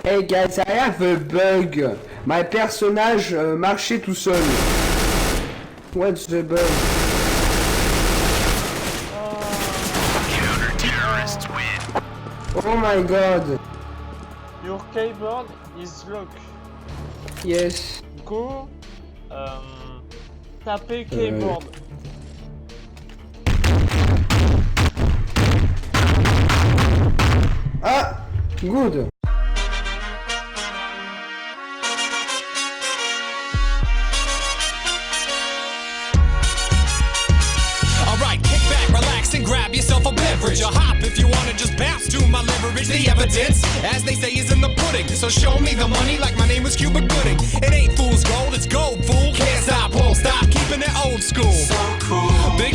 Hey guys, I have a bug. My personnage marchait tout seul. What's the bug? Counter-terrorists win. Oh my god. Your keyboard is locked. Yes. Go taper keyboard. Ah, good. Alright, kick back, relax, and grab yourself a beverage. Or hop if you wanna just bounce to my leverage. The evidence, as they say, is in the pudding. So show me the money like my name was Cuba Gooding. It ain't fool's gold, it's gold, fool. Can't stop, won't stop, keeping it old school. So cool. Big